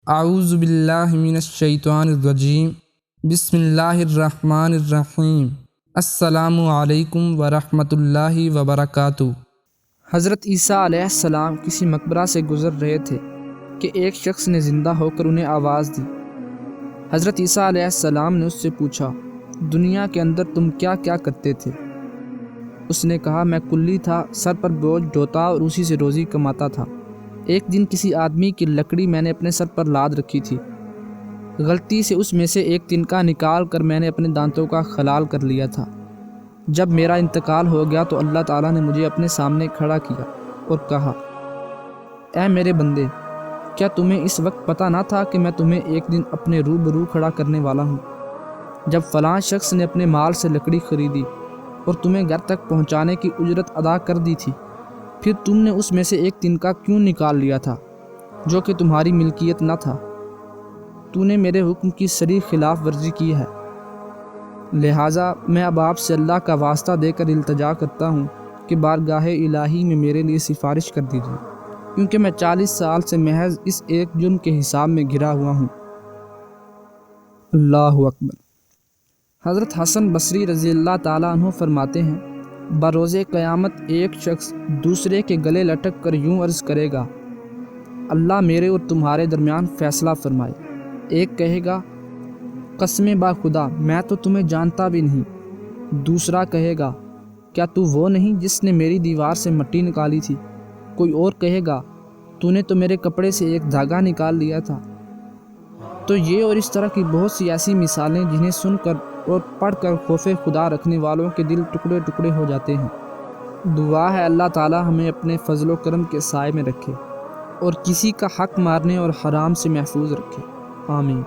اعوذ باللہ من الشیطان الرجیم بسم اللہ الرحمن الرحیم السلام علیکم ورحمۃ اللہ وبرکاتہ۔ حضرت عیسیٰ علیہ السلام کسی مقبرہ سے گزر رہے تھے کہ ایک شخص نے زندہ ہو کر انہیں آواز دی۔ حضرت عیسیٰ علیہ السلام نے اس سے پوچھا، دنیا کے اندر تم کیا کیا کرتے تھے؟ اس نے کہا، میں کلی تھا، سر پر بوجھ ڈھوتا اور اسی سے روزی کماتا تھا۔ ایک دن کسی آدمی کی لکڑی میں نے اپنے سر پر لاد رکھی تھی، غلطی سے اس میں سے ایک تنکا نکال کر میں نے اپنے دانتوں کا خلال کر لیا تھا۔ جب میرا انتقال ہو گیا تو اللہ تعالیٰ نے مجھے اپنے سامنے کھڑا کیا اور کہا، اے میرے بندے، کیا تمہیں اس وقت پتہ نہ تھا کہ میں تمہیں ایک دن اپنے روبرو کھڑا کرنے والا ہوں؟ جب فلاں شخص نے اپنے مال سے لکڑی خریدی اور تمہیں گھر تک پہنچانے کی اجرت ادا کر دی تھی، پھر تم نے اس میں سے ایک تنکا کیوں نکال لیا تھا جو کہ تمہاری ملکیت نہ تھا؟ تو نے میرے حکم کی صریح خلاف ورزی کی ہے۔ لہٰذا میں اب آپ سے اللہ کا واسطہ دے کر التجا کرتا ہوں کہ بارگاہ الہی میں میرے لیے سفارش کر دیجیے، کیونکہ میں 40 سال سے محض اس ایک جرم کے حساب میں گھرا ہوا ہوں۔ اللہ اکبر۔ حضرت حسن بصری رضی اللہ تعالیٰ عنہ فرماتے ہیں، بروز قیامت ایک شخص دوسرے کے گلے لٹک کر یوں عرض کرے گا، اللہ میرے اور تمہارے درمیان فیصلہ فرمائے۔ ایک کہے گا، قسم با خدا میں تو تمہیں جانتا بھی نہیں۔ دوسرا کہے گا، کیا تو وہ نہیں جس نے میری دیوار سے مٹی نکالی تھی؟ کوئی اور کہے گا، تو نے تو میرے کپڑے سے ایک دھاگا نکال لیا تھا۔ تو یہ اور اس طرح کی بہت سی ایسی مثالیں جنہیں سن کر اور پڑھ کر خوف خدا رکھنے والوں کے دل ٹکڑے ٹکڑے ہو جاتے ہیں۔ دعا ہے اللہ تعالیٰ ہمیں اپنے فضل و کرم کے سائے میں رکھے اور کسی کا حق مارنے اور حرام سے محفوظ رکھے۔ آمین۔